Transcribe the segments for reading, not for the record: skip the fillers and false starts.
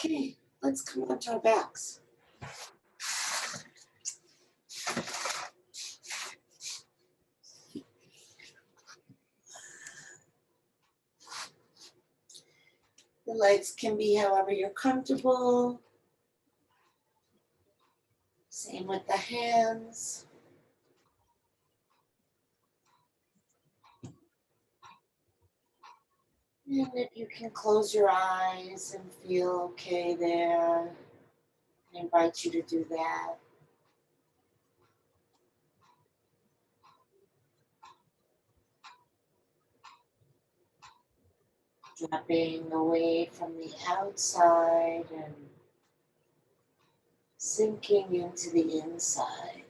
Okay, let's come onto our backs. The legs can be however you're comfortable. Same with the hands. And if you can close your eyes and feel okay there, I invite you to do that. Dropping away from the outside and sinking into the inside.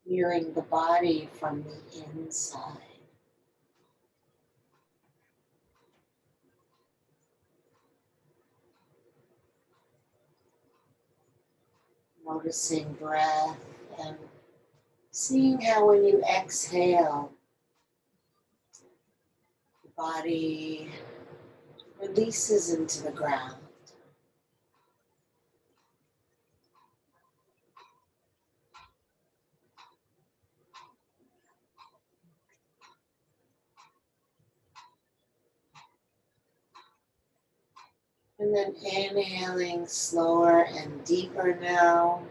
Viewing the body from the inside. Noticing breath and seeing how when you exhale, the body releases into the ground. And then inhaling slower and deeper now.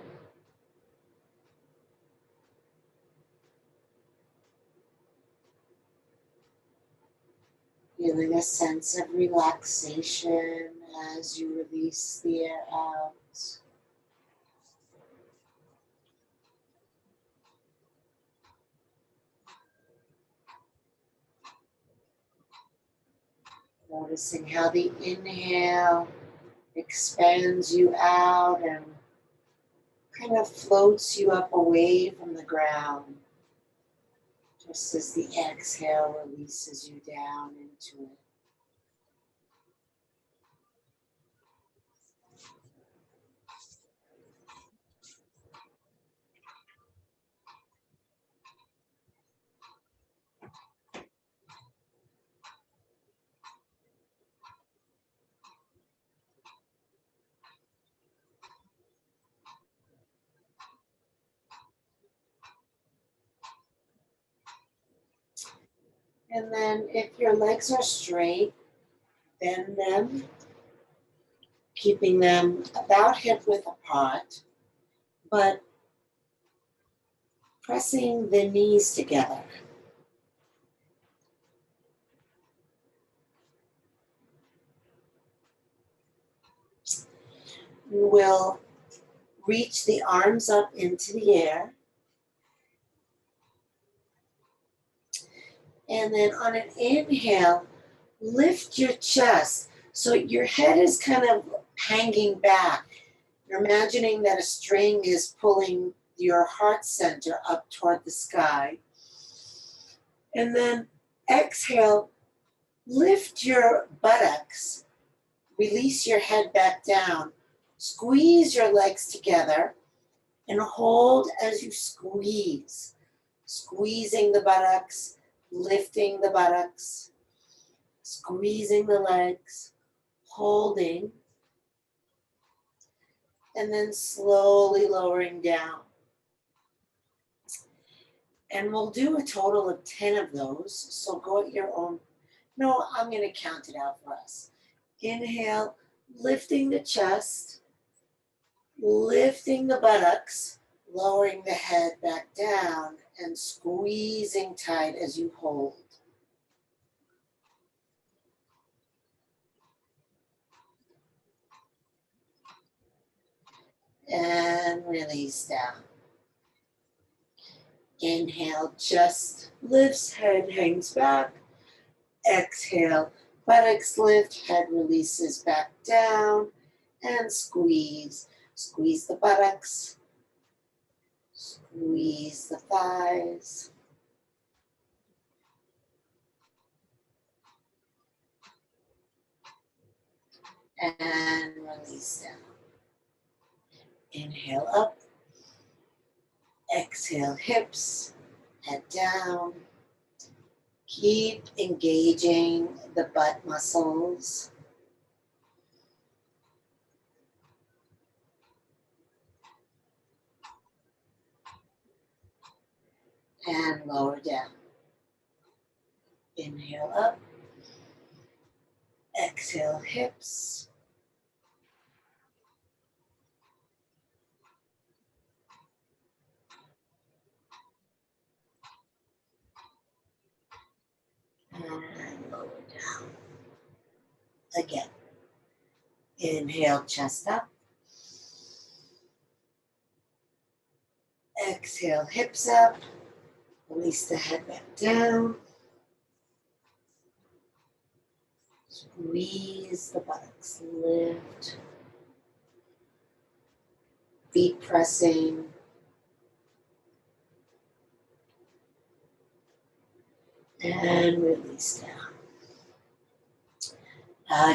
Feeling a sense of relaxation as you release the air out. Noticing how the inhale expands you out and kind of floats you up away from the ground, just as the exhale releases you down into it. And then if your legs are straight, bend them, keeping them about hip width apart, but pressing the knees together. You will reach the arms up into the air. And then on an inhale, lift your chest so your head is kind of hanging back. You're imagining that a string is pulling your heart center up toward the sky. And then exhale, lift your buttocks, release your head back down, squeeze your legs together, and hold as you squeeze. Squeezing the buttocks, lifting the buttocks, squeezing the legs, holding, and then slowly lowering down. And we'll do a total of 10 of those, so go at your own. No, I'm going to count it out for us. Inhale, lifting the chest, lifting the buttocks, lowering the head back down, and squeezing tight as you hold. And release down. Inhale, chest lifts, head hangs back. Exhale, buttocks lift, head releases back down. And squeeze. Squeeze the buttocks. Squeeze the thighs. And release down. Inhale up. Exhale, hips. head down. Keep engaging the butt muscles. And lower down. Inhale up. Exhale, hips. And lower down. Again. Inhale, chest up. Exhale, hips up. Release the head back down. Squeeze the buttocks. Lift. Feet pressing. And release down.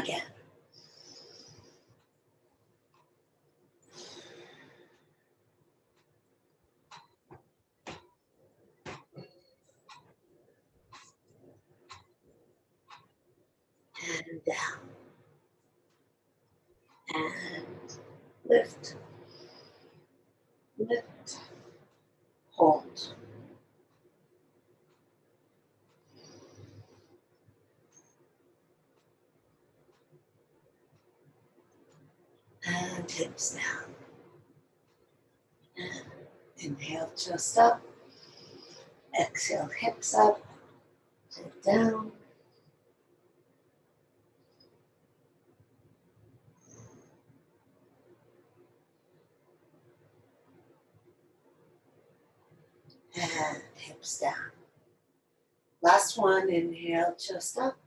Again. And down. And lift. Lift. Hold. And hips down. And inhale, chest up. Exhale, hips up. Head down. And hips down. Last one, inhale, chest up.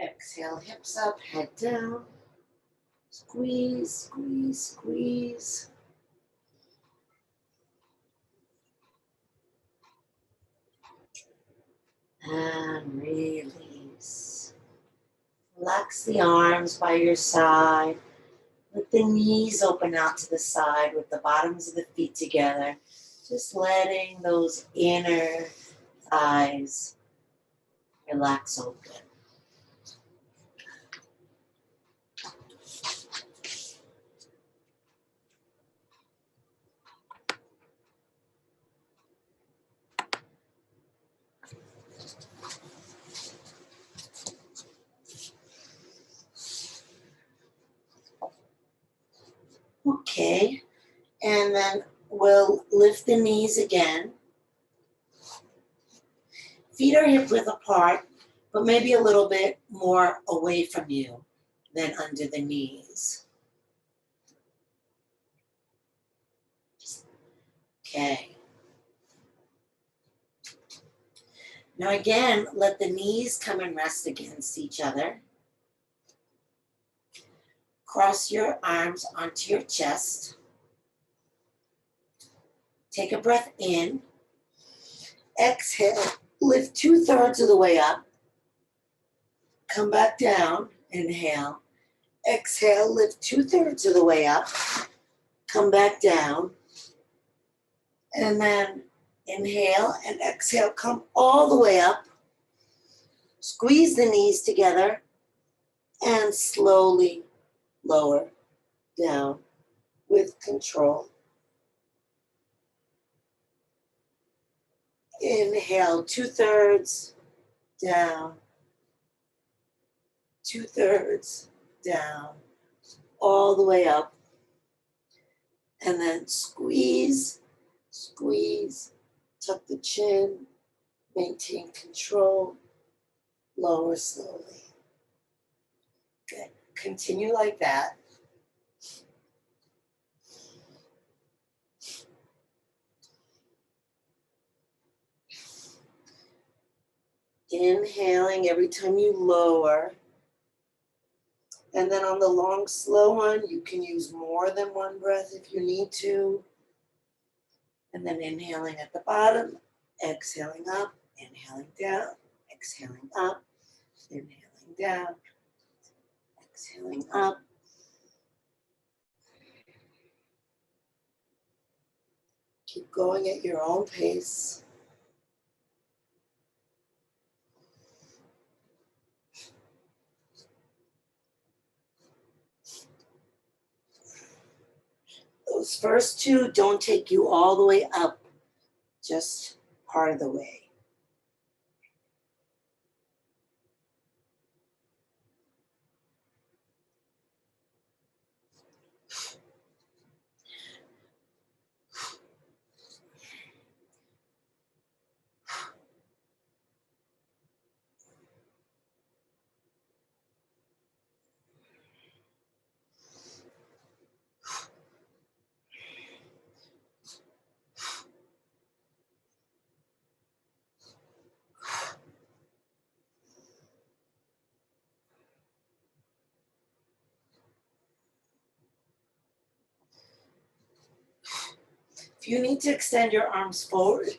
Exhale, hips up, head down. Squeeze, squeeze, squeeze. And release. Relax the arms by your side. Let the knees open out to the side with the bottoms of the feet together. Just letting those inner thighs relax open. Okay, and then we'll lift the knees again. Feet are hip width apart, but maybe a little bit more away from you than under the knees. Okay. Now again, let the knees come and rest against each other. Cross your arms onto your chest. Take a breath in. Exhale, lift 2/3 of the way up. Come back down, inhale. Exhale, lift 2/3 of the way up. Come back down. And then inhale and exhale, come all the way up. Squeeze the knees together and slowly lower down with control. Inhale, 2/3 down, 2/3 down, all the way up. And then squeeze, squeeze, tuck the chin, maintain control, lower slowly. Good. Continue like that. Inhaling every time you lower. And then on the long, slow one, you can use more than one breath if you need to. And then inhaling at the bottom, exhaling up, inhaling down, exhaling up, inhaling down, exhaling up. Keep going at your own pace. Those first two don't take you all the way up, just part of the way. If you need to extend your arms forward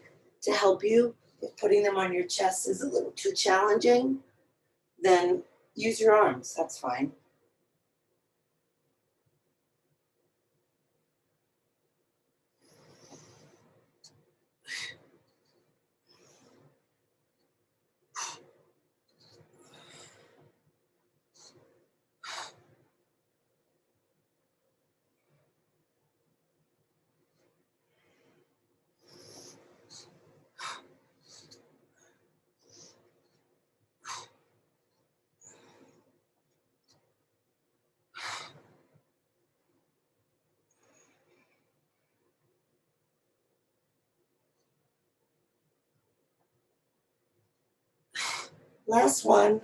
to help you, if putting them on your chest is a little too challenging, then use your arms, that's fine. Last one.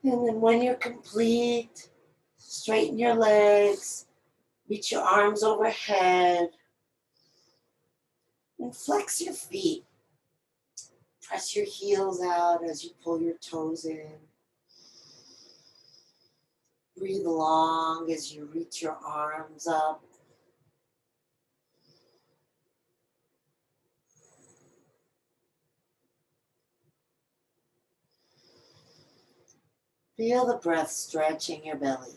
And then when you're complete, straighten your legs, reach your arms overhead, and flex your feet. Press your heels out as you pull your toes in. Breathe long as you reach your arms up. Feel the breath stretching your belly.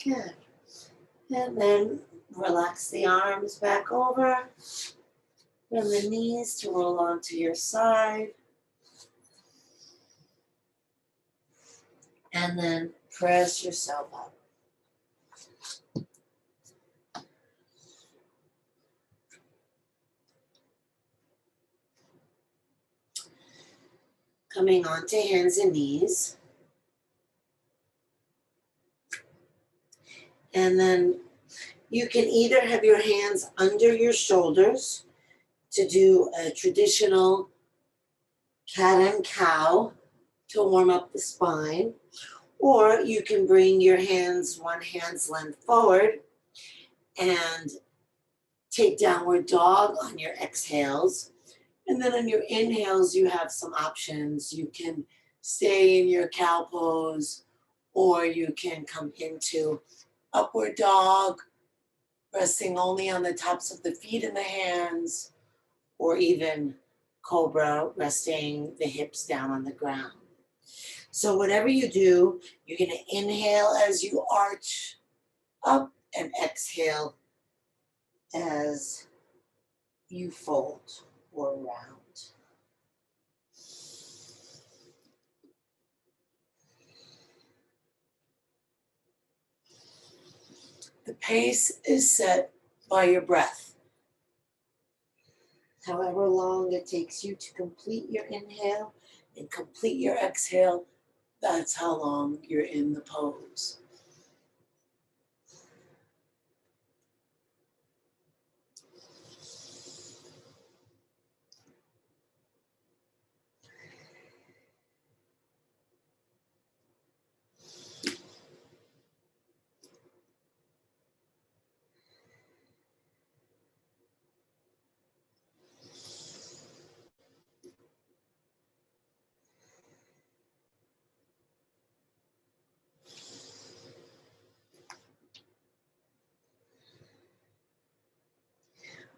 Good. And then relax the arms back over. Bend the knees to roll onto your side. And then press yourself up. Coming onto hands and knees. And then you can either have your hands under your shoulders to do a traditional cat and cow to warm up the spine, or you can bring your hands one hand's length forward and take downward dog on your exhales. And then on your inhales, you have some options. You can stay in your cow pose, or you can come into upward dog, resting only on the tops of the feet and the hands, or even cobra, resting the hips down on the ground. So whatever you do, you're going to inhale as you arch up and exhale as you fold or round. The pace is set by your breath. However long it takes you to complete your inhale and complete your exhale, that's how long you're in the pose.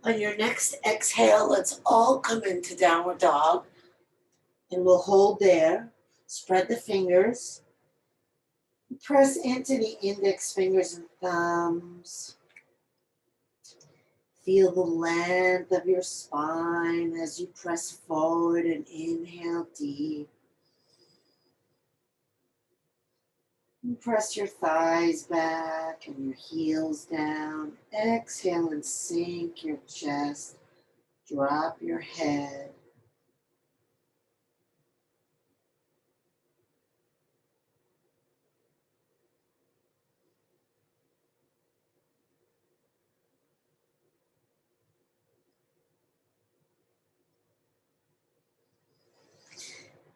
On your next exhale, let's all come into downward dog. And we'll hold there. Spread the fingers. Press into the index fingers and thumbs. Feel the length of your spine as you press forward and inhale deep. And press your thighs back and your heels down. Exhale and sink your chest. Drop your head.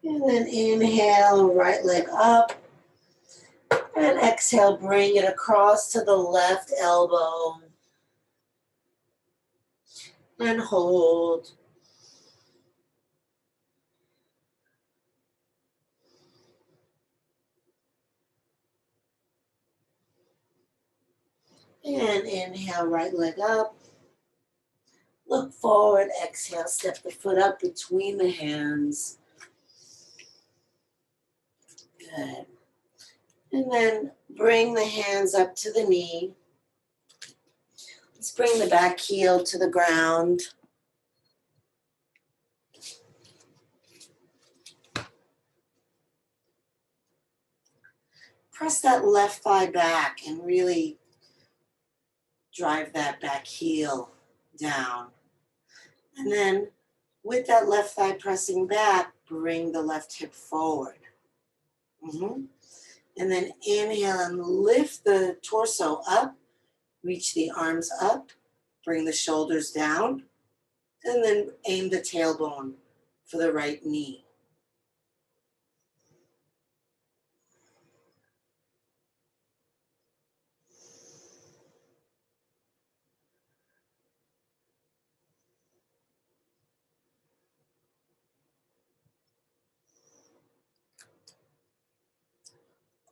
And then inhale, right leg up. And exhale, bring it across to the left elbow. And hold. And inhale, right leg up. Look forward, exhale, step the foot up between the hands. Good. And then bring the hands up to the knee. Let's bring the back heel to the ground. Press that left thigh back and really drive that back heel down. And then with that left thigh pressing back, bring the left hip forward. And then inhale and lift the torso up. Reach the arms up. Bring the shoulders down. And then aim the tailbone for the right knee.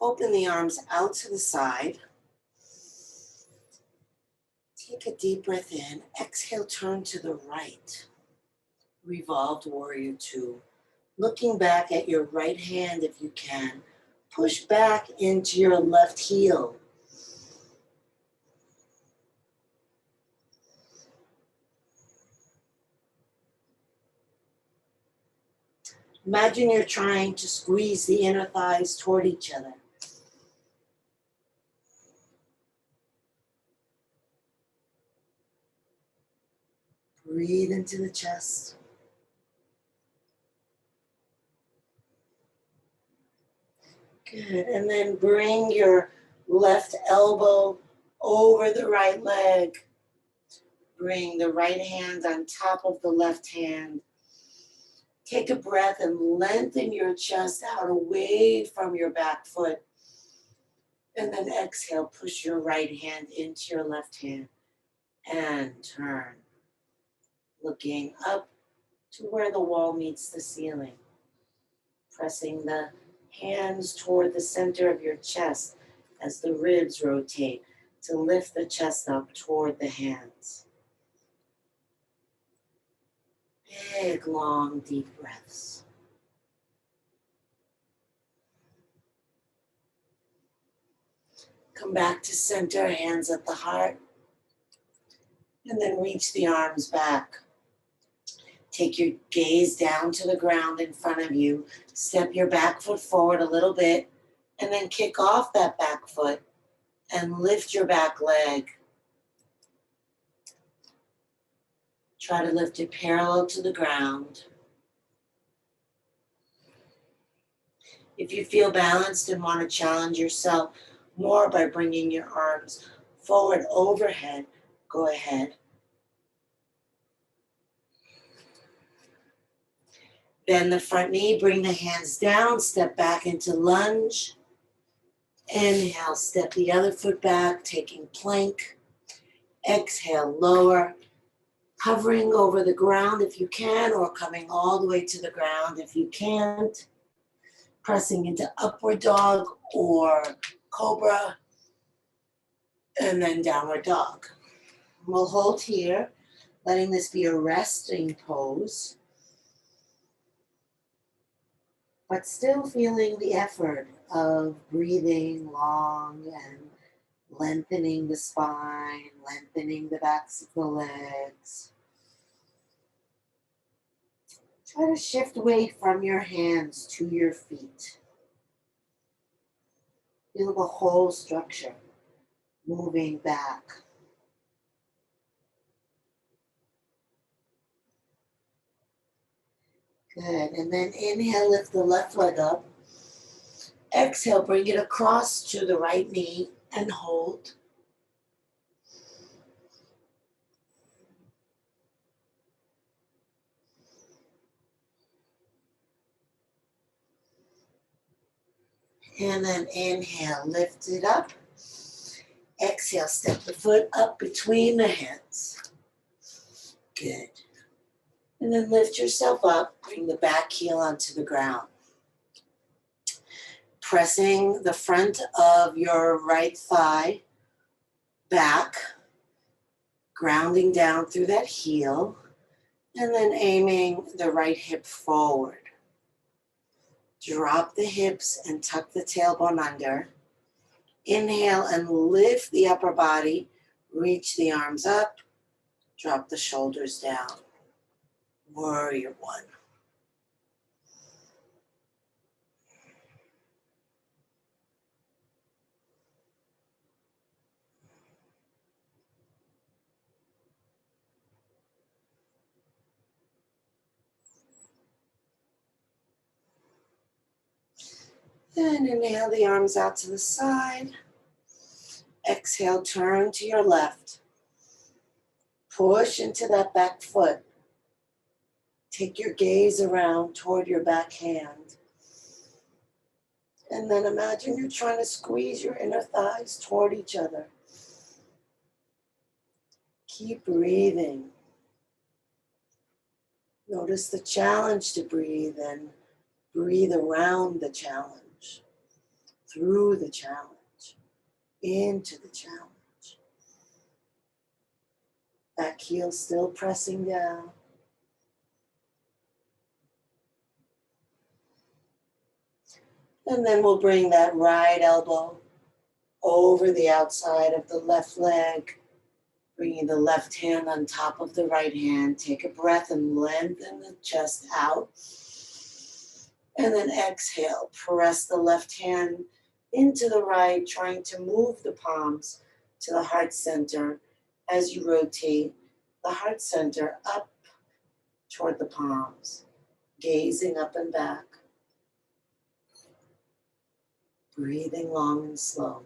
Open the arms out to the side. Take a deep breath in. Exhale, turn to the right. Revolved warrior two. Looking back at your right hand if you can. Push back into your left heel. Imagine you're trying to squeeze the inner thighs toward each other. Breathe into the chest. Good. And then bring your left elbow over the right leg. Bring the right hand on top of the left hand. Take a breath and lengthen your chest out away from your back foot. And then exhale, push your right hand into your left hand and turn. Looking up to where the wall meets the ceiling. Pressing the hands toward the center of your chest as the ribs rotate to lift the chest up toward the hands. Big, long, deep breaths. Come back to center, hands at the heart. And then reach the arms back. Take your gaze down to the ground in front of you. Step your back foot forward a little bit. And then kick off that back foot and lift your back leg. Try to lift it parallel to the ground. If you feel balanced and want to challenge yourself more by bringing your arms forward overhead, go ahead. Bend the front knee, bring the hands down, step back into lunge. Inhale, step the other foot back, taking plank. Exhale, lower. Hovering over the ground if you can, or coming all the way to the ground if you can't. Pressing into upward dog or cobra, and then downward dog. We'll hold here. letting this be a resting pose, but still feeling the effort of breathing long and lengthening the spine, lengthening the backs of the legs. Try to shift weight from your hands to your feet. Feel the whole structure moving back. Good. And then inhale, lift the left leg up. Exhale, bring it across to the right knee and hold. And then inhale, lift it up. Exhale, step the foot up between the hands. Good. And then lift yourself up, bring the back heel onto the ground. Pressing the front of your right thigh back, grounding down through that heel, and then aiming the right hip forward. Drop the hips and tuck the tailbone under. Inhale and lift the upper body, reach the arms up, drop the shoulders down. Warrior one. And inhale the arms out to the side. Exhale, turn to your left. Push into that back foot. Take your gaze around toward your back hand. And then imagine you're trying to squeeze your inner thighs toward each other. Keep breathing. Notice the challenge to breathe and breathe around the challenge, through the challenge, into the challenge. Back heel still pressing down. And then we'll bring that right elbow over the outside of the left leg, bringing the left hand on top of the right hand. Take a breath and lengthen the chest out. And then exhale, press the left hand into the right, trying to move the palms to the heart center as you rotate the heart center up toward the palms, gazing up and back, breathing long and slow.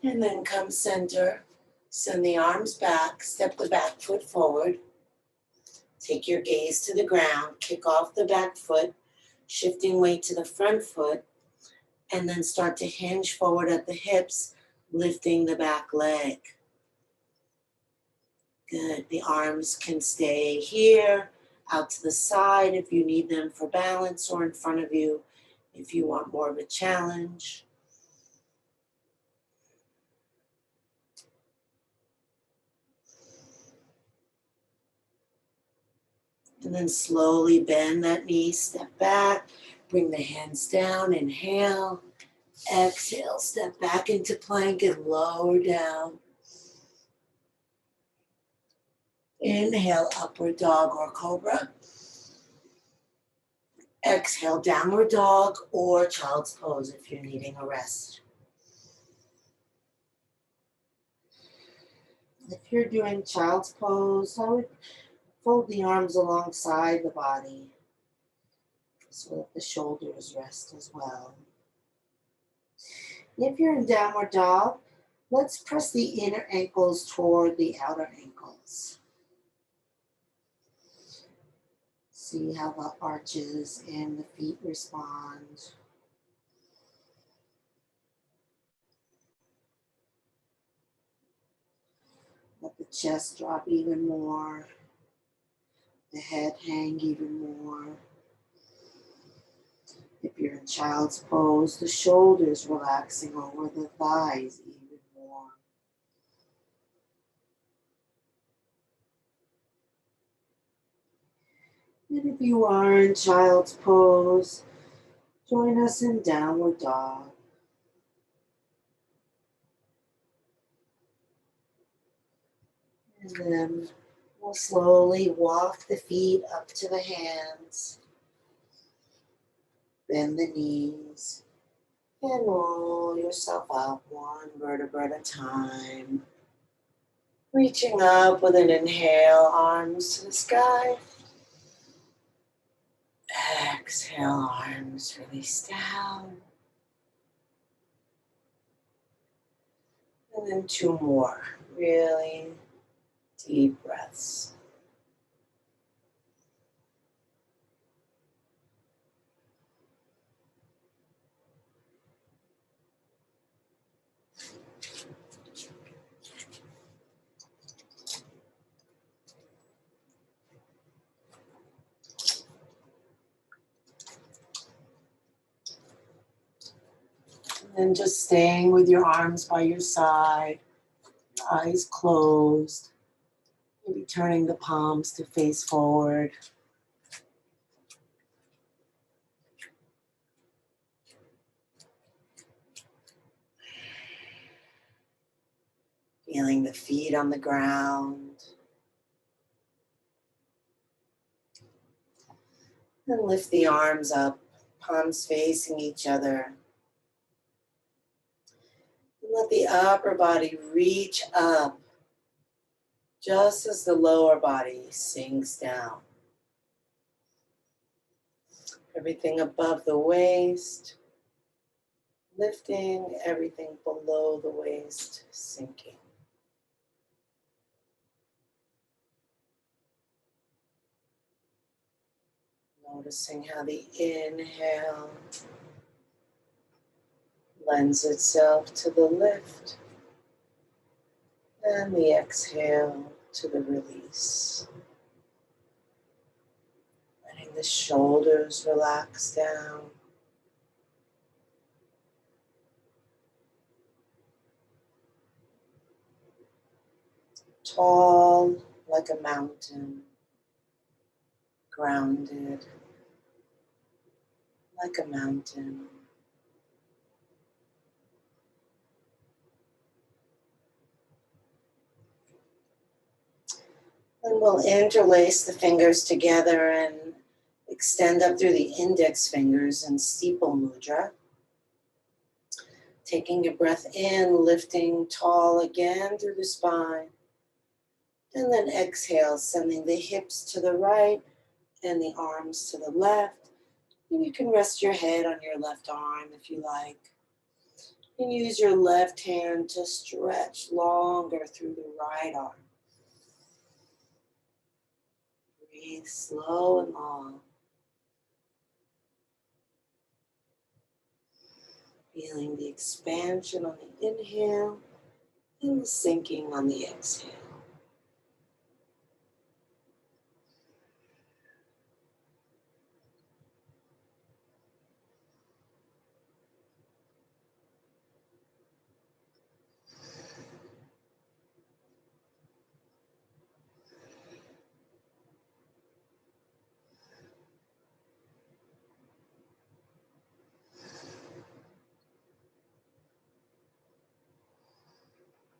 And then come center, send the arms back, step the back foot forward. Take your gaze to the ground, kick off the back foot, shifting weight to the front foot, and then start to hinge forward at the hips, lifting the back leg. Good. The arms can stay here, out to the side if you need them for balance, or in front of you if you want more of a challenge. And then slowly bend that knee, step back, bring the hands down, inhale, exhale, step back into plank and lower down. Inhale, upward dog or cobra. Exhale, downward dog or child's pose if you're needing a rest. If you're doing child's pose, I would fold the arms alongside the body so that the shoulders rest as well. If you're in downward dog, let's press the inner ankles toward the outer ankles. See how the arches in the feet respond. Let the chest drop even more. the head hang even more. If you're in child's pose, the shoulders relaxing over the thighs even more. And if you are in child's pose, join us in downward dog. And then we'll slowly walk the feet up to the hands. Bend the knees and roll yourself up one vertebra at a time. Reaching up with an inhale, arms to the sky. Exhale, arms release down. And then two more really deep breaths. And just staying with your arms by your side, eyes closed, maybe turning the palms to face forward. Feeling the feet on the ground. And lift the arms up, palms facing each other. And let the upper body reach up just as the lower body sinks down. Everything above the waist, lifting, everything below the waist, sinking. Noticing how the inhale lends itself to the lift and the exhale to the release. Letting the shoulders relax down. Tall like a mountain, grounded like a mountain. Then we'll interlace the fingers together and extend up through the index fingers in steeple mudra. Taking a breath in, lifting tall again through the spine. And then exhale, sending the hips to the right and the arms to the left. And you can rest your head on your left arm if you like. And use your left hand to stretch longer through the right arm. Breathe slow and long. Feeling the expansion on the inhale and the sinking on the exhale.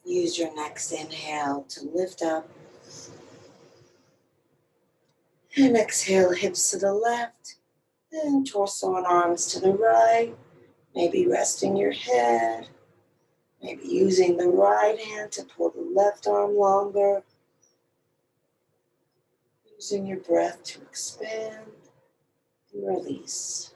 Use your next inhale to lift up. And exhale, hips to the left. And torso and arms to the right. Maybe resting your head. Maybe using the right hand to pull the left arm longer. Using your breath to expand and release.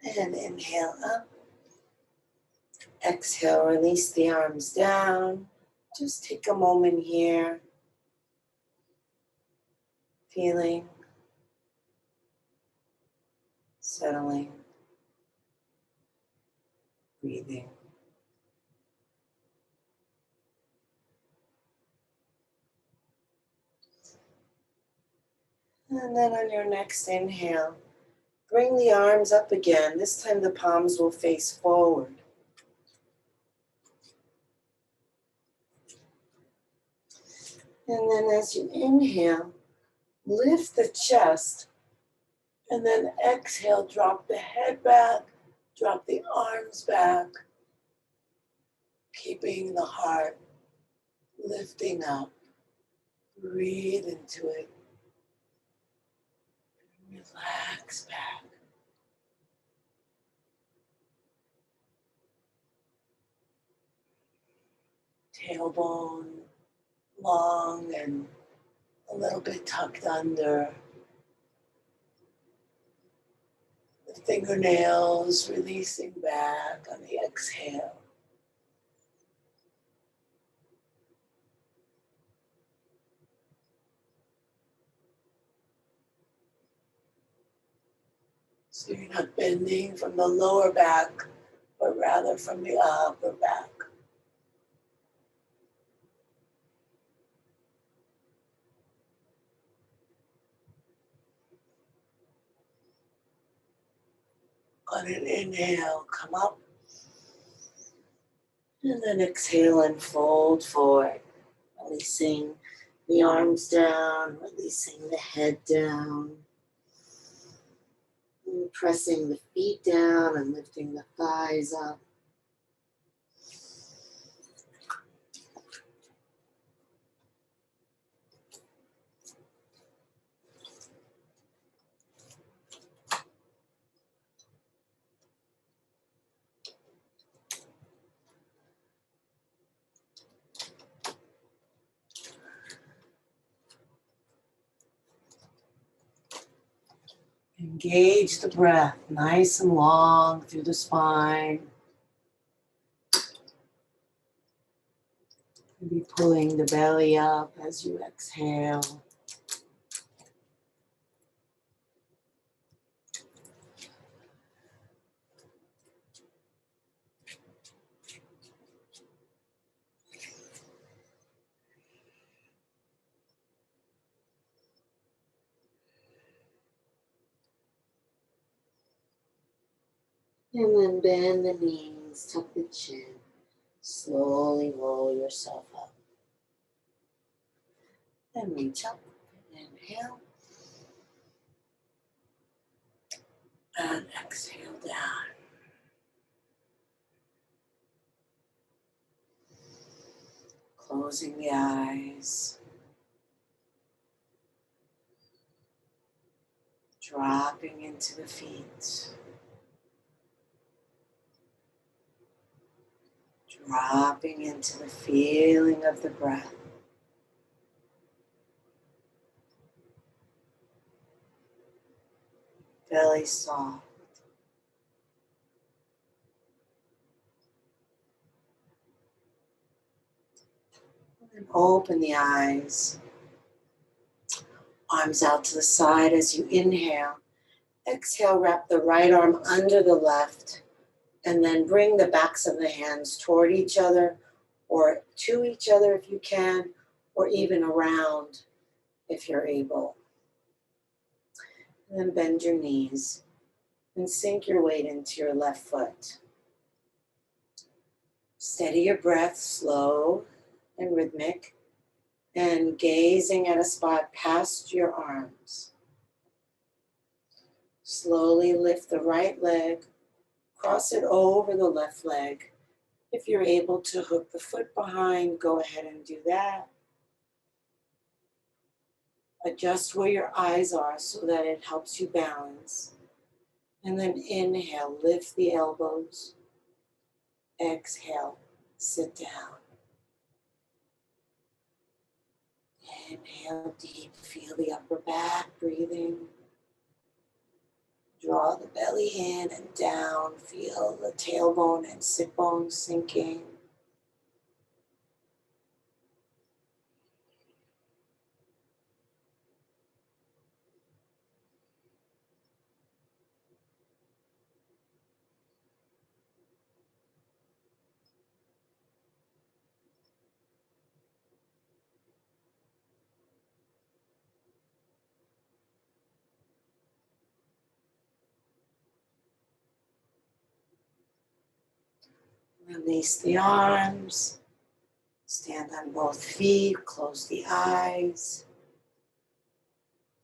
And inhale up. Exhale, release the arms down. Just take a moment here, feeling, settling, breathing. And then on your next inhale, bring the arms up again. This time the palms will face forward. And then as you inhale, lift the chest. And then exhale, drop the head back, drop the arms back, keeping the heart lifting up. Breathe into it. Relax back. Tailbone long and a little bit tucked under. The fingernails releasing back on the exhale. So you're not bending from the lower back, but rather from the upper back. On an inhale, come up. And then exhale and fold forward, releasing the arms down, releasing the head down. And pressing the feet down and lifting the thighs up. Engage the breath nice and long through the spine. Maybe pulling the belly up as you exhale. And then bend the knees, tuck the chin. Slowly roll yourself up. And reach up. Inhale. And exhale down. Closing the eyes. Dropping into the feet. Dropping into the feeling of the breath. Belly soft. And open the eyes. Arms out to the side as you inhale. Exhale, wrap the right arm under the left. And then bring the backs of the hands toward each other or to each other if you can, or even around if you're able. And then bend your knees and sink your weight into your left foot. Steady your breath, slow and rhythmic, and gazing at a spot past your arms. Slowly lift the right leg, cross it over the left leg. If you're able to hook the foot behind, go ahead and do that. Adjust where your eyes are so that it helps you balance. And then inhale, lift the elbows. Exhale, sit down. Inhale deep, feel the upper back breathing. Draw the belly in and down. Feel the tailbone and sit bone sinking. Release the arms. Stand on both feet. Close the eyes.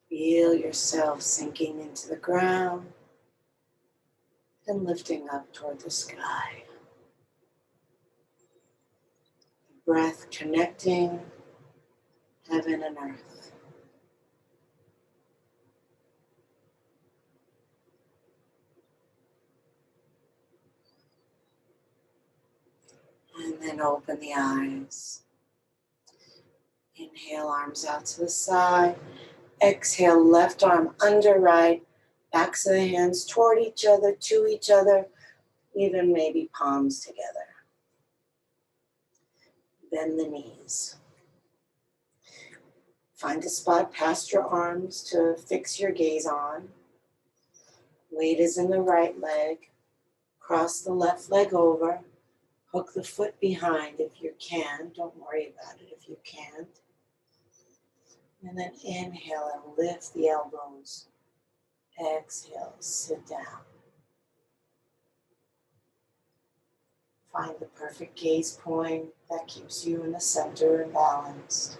Feel yourself sinking into the ground and lifting up toward the sky. Breath connecting heaven and earth. And then open the eyes. Inhale, arms out to the side. Exhale, left arm under right. Backs of the hands toward each other, to each other. Even maybe palms together. Bend the knees. Find a spot past your arms to fix your gaze on. Weight is in the right leg. Cross the left leg over. Hook the foot behind if you can. Don't worry about it if you can't. And then inhale and lift the elbows. Exhale, sit down. Find the perfect gaze point that keeps you in the center and balanced.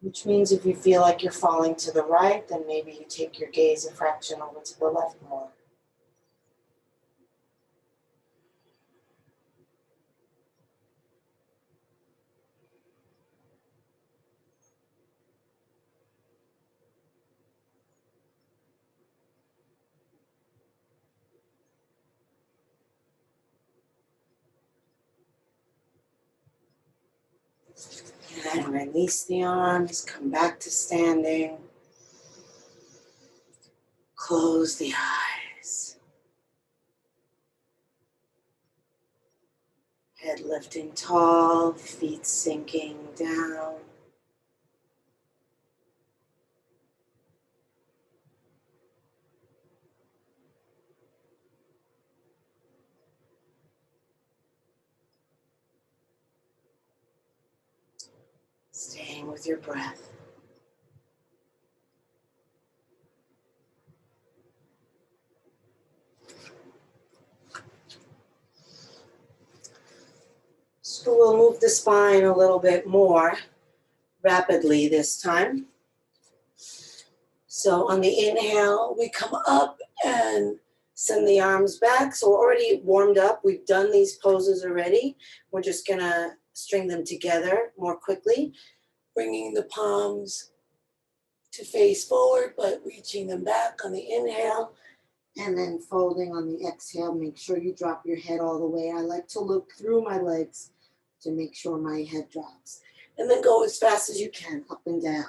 Which means if you feel like you're falling to the right, then maybe you take your gaze a fraction over to the left more. And release the arms, come back to standing. Close the eyes. Head lifting tall, feet sinking down. Staying with your breath. So we'll move the spine a little bit more rapidly this time. So on the inhale, we come up and send the arms back. So we're already warmed up. We've done these poses already. We're just gonna string them together more quickly, bringing the palms to face forward, but reaching them back on the inhale and then folding on the exhale. Make sure you drop your head all the way. I like to look through my legs to make sure my head drops. And then go as fast as you can, up and down.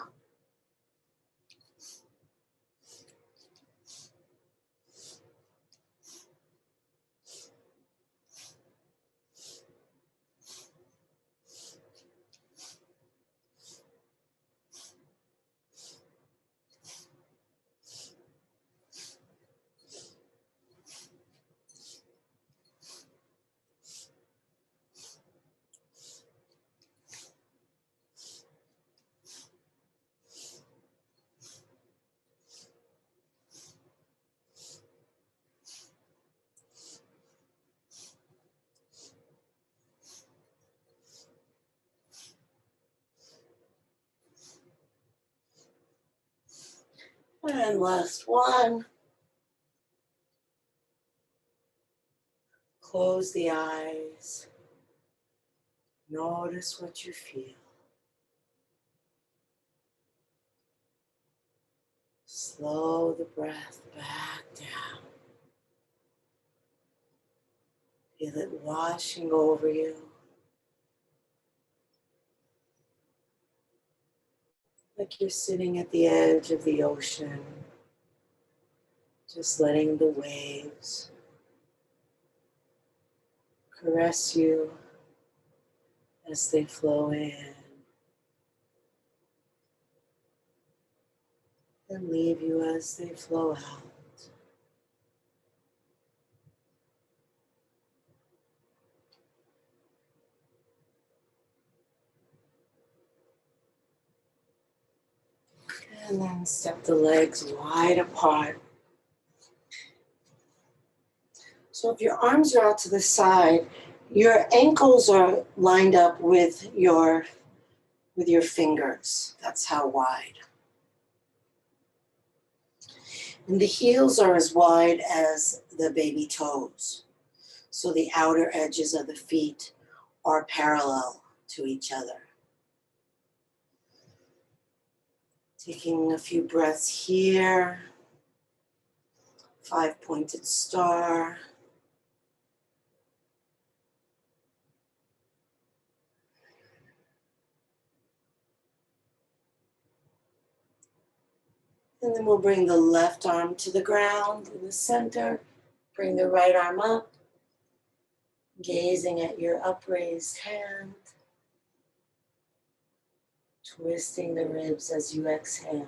And last one. Close the eyes. Notice what you feel. Slow the breath back down. Feel it washing over you. like you're sitting at the edge of the ocean, just letting the waves caress you as they flow in and leave you as they flow out. And then step the legs wide apart. So if your arms are out to the side, your ankles are lined up with your fingers. That's how wide. And the heels are as wide as the baby toes. So the outer edges of the feet are parallel to each other. Taking a few breaths here. 5-pointed star. And then we'll bring the left arm to the ground in the center. Bring the right arm up, gazing at your upraised hand. Twisting the ribs as you exhale.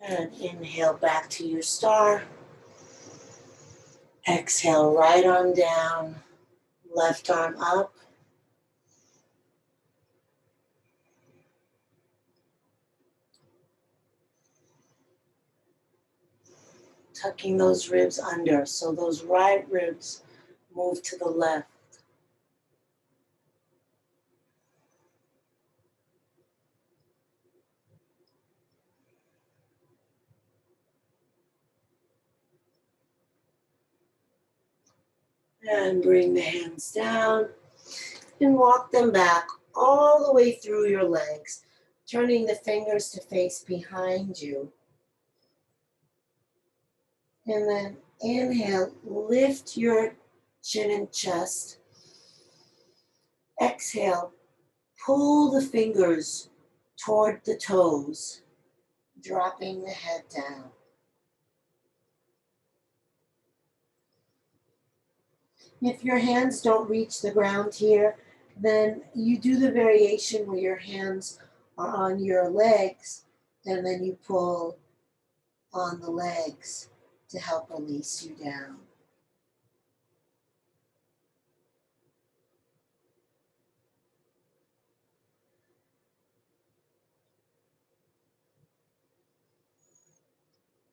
And inhale back to your star. Exhale, right arm down, left arm up. Tucking those ribs under, so those right ribs move to the left. And bring the hands down and walk them back all the way through your legs, turning the fingers to face behind you. And then inhale, lift your chin and chest. Exhale, pull the fingers toward the toes, dropping the head down. If your hands don't reach the ground here, then you do the variation where your hands are on your legs and then you pull on the legs to help release you down.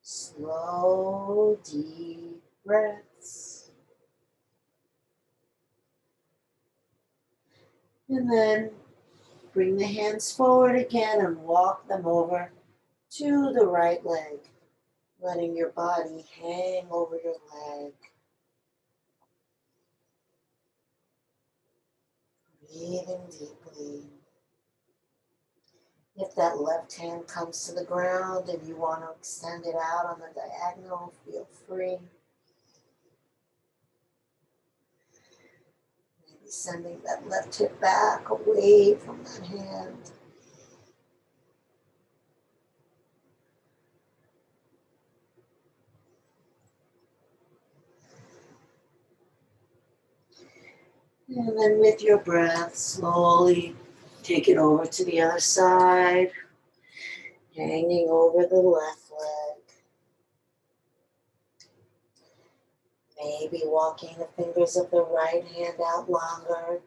Slow, deep breaths. And then bring the hands forward again and walk them over to the right leg, letting your body hang over your leg. Breathing deeply. If that left hand comes to the ground and you want to extend it out on the diagonal, feel free. Maybe sending that left hip back away from that hand. And then with your breath, slowly take it over to the other side, hanging over the left leg. Maybe walking the fingers of the right hand out longer,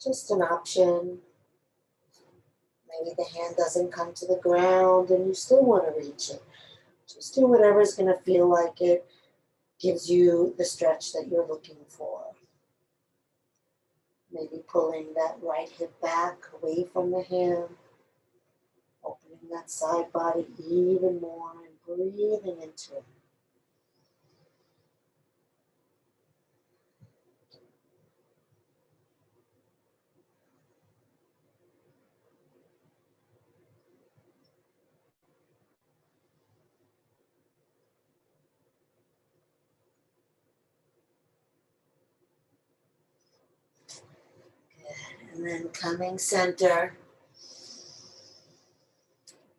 just an option. Maybe the hand doesn't come to the ground and you still want to reach it. Just do whatever's going to feel like it gives you the stretch that you're looking for. Maybe pulling that right hip back away from the hand, opening that side body even more and breathing into it. And then coming center.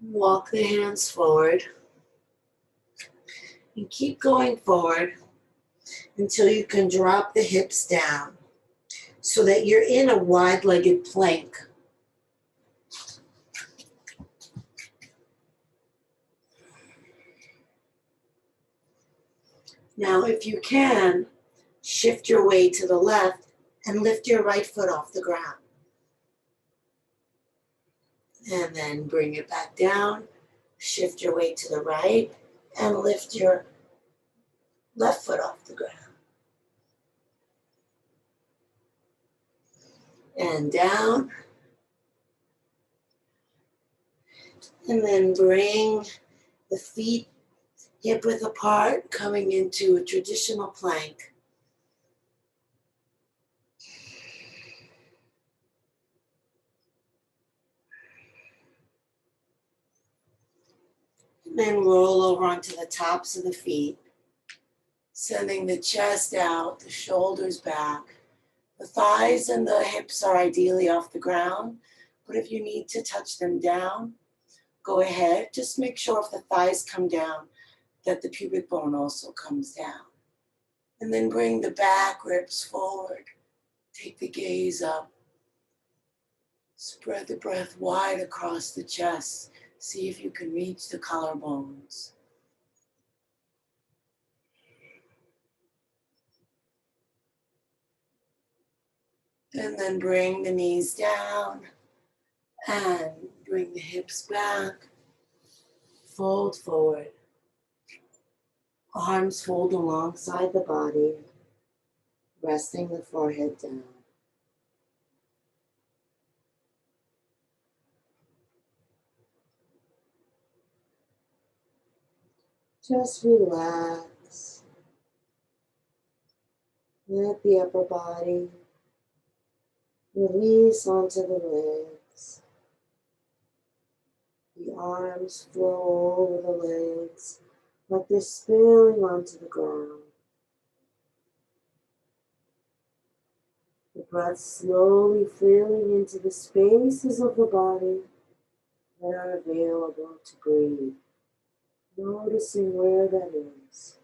Walk the hands forward. And keep going forward until you can drop the hips down so that you're in a wide-legged plank. Now, if you can, shift your weight to the left and lift your right foot off the ground. And then bring it back down, shift your weight to the right, and lift your left foot off the ground. And down. And then bring the feet hip width apart, coming into a traditional plank. And then roll over onto the tops of the feet, sending the chest out, the shoulders back. The thighs and the hips are ideally off the ground, but if you need to touch them down, go ahead. Just make sure if the thighs come down, that the pubic bone also comes down. And then bring the back ribs forward. Take the gaze up. Spread the breath wide across the chest. See if you can reach the collarbones. And then bring the knees down and bring the hips back. Fold forward. Arms fold alongside the body, resting the forehead down. Just relax. Let the upper body release onto the legs. The arms flow over the legs like they're spilling onto the ground. The breath slowly filling into the spaces of the body that are available to breathe. Noticing where that is.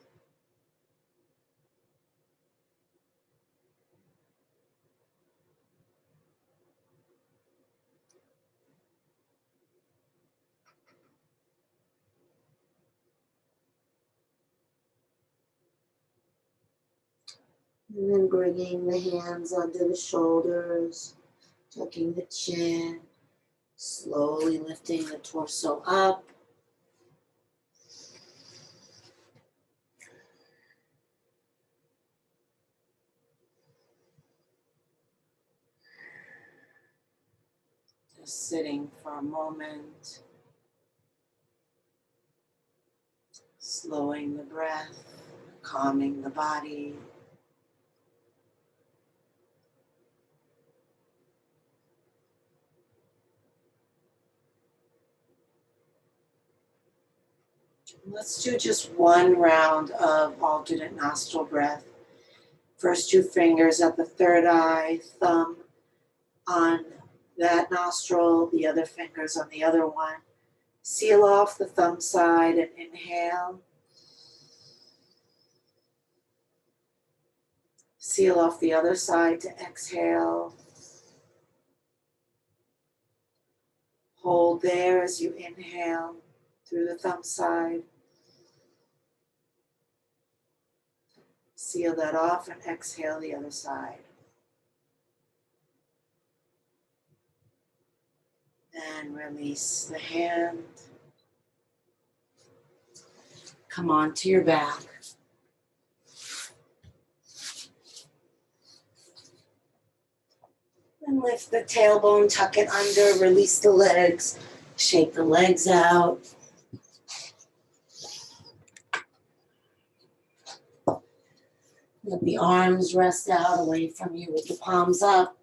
And then bringing the hands under the shoulders, tucking the chin, slowly lifting the torso up. Just sitting for a moment, slowing the breath, calming the body. Let's do just one round of alternate nostril breath. First two fingers at the third eye, thumb on that nostril, the other fingers on the other one. Seal off the thumb side and inhale. Seal off the other side to exhale. Hold there as you inhale through the thumb side. Seal that off and exhale the other side. And release the hand. Come onto your back. And lift the tailbone, tuck it under, release the legs, shake the legs out. Let the arms rest out away from you with the palms up.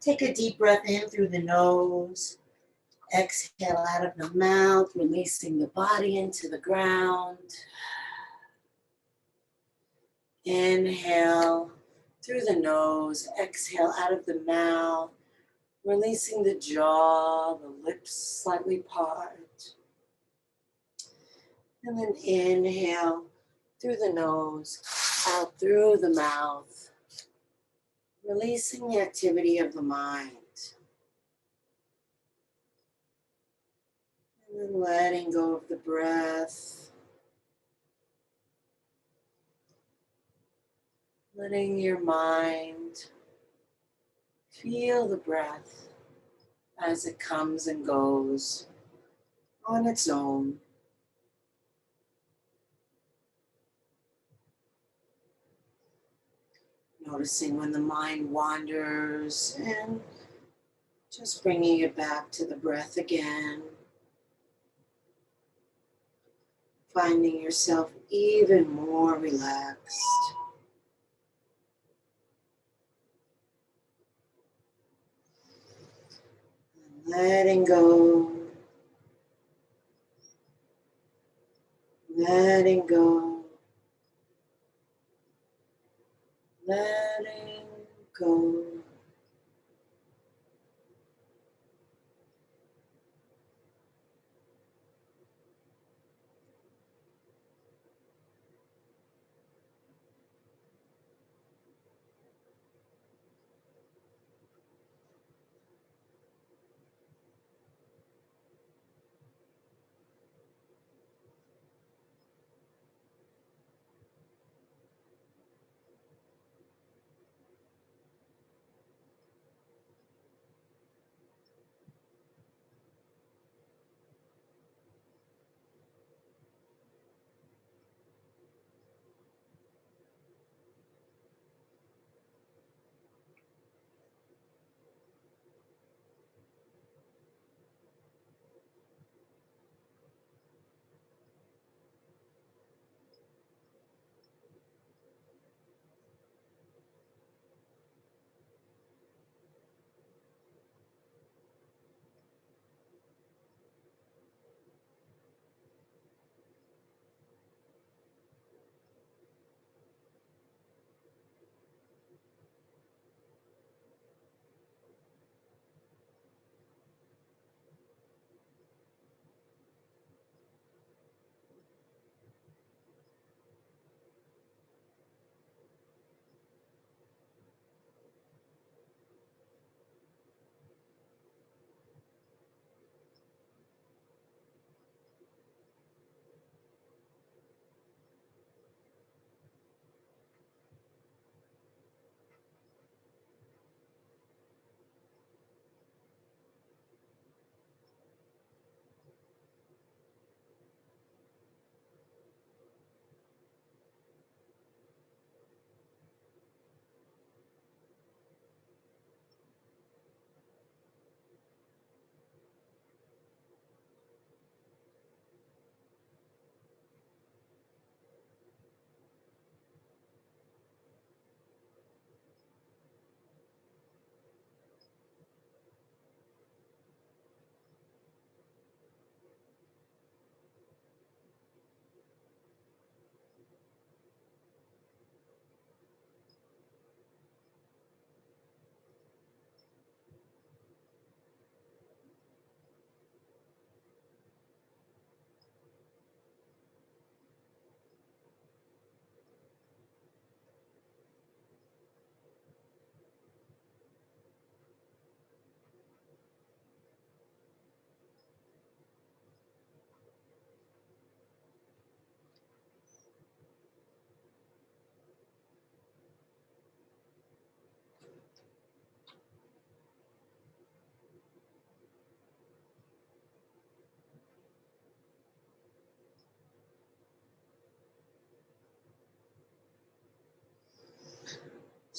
Take a deep breath in through the nose. Exhale out of the mouth, releasing the body into the ground. Inhale through the nose. Exhale out of the mouth, releasing the jaw, the lips slightly part. And then inhale through the nose, out through the mouth, releasing the activity of the mind. And then letting go of the breath. Letting your mind feel the breath as it comes and goes on its own. Noticing when the mind wanders and just bringing it back to the breath again. Finding yourself even more relaxed. And letting go. Letting go. Letting go.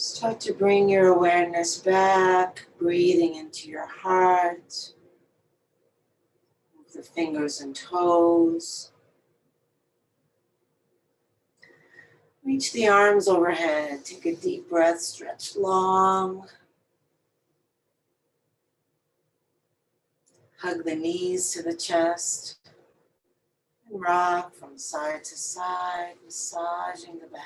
Start to bring your awareness back, breathing into your heart. Move the fingers and toes. Reach the arms overhead. Take a deep breath, stretch long. Hug the knees to the chest. And rock from side to side, massaging the back.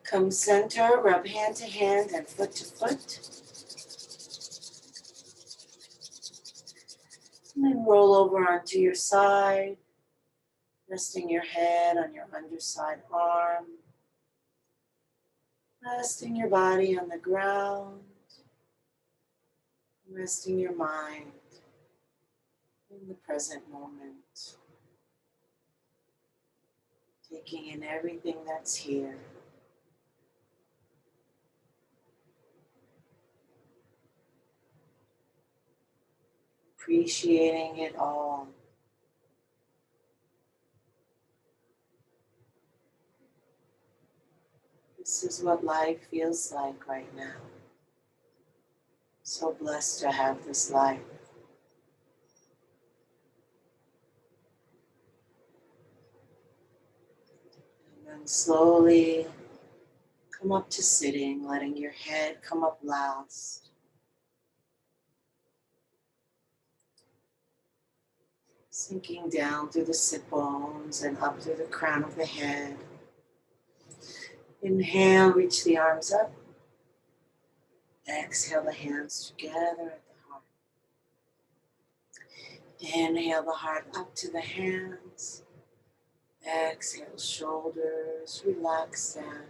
Come center, rub hand to hand and foot to foot. And then roll over onto your side, resting your head on your underside arm. Resting your body on the ground. Resting your mind in the present moment. Taking in everything that's here. Appreciating it all. This is what life feels like right now. So blessed to have this life. And then slowly come up to sitting, letting your head come up last. Sinking down through the sit bones and up through the crown of the head. Inhale, reach the arms up. Exhale the hands together at the heart. Inhale the heart up to the hands. Exhale, shoulders, relax down.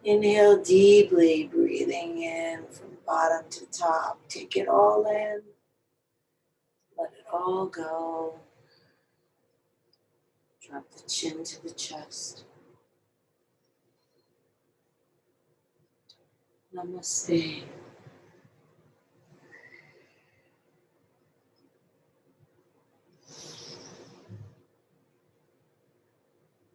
Inhale deeply, breathing in from bottom to top. Take it all in. Let it all go. Drop the chin to the chest. Namaste.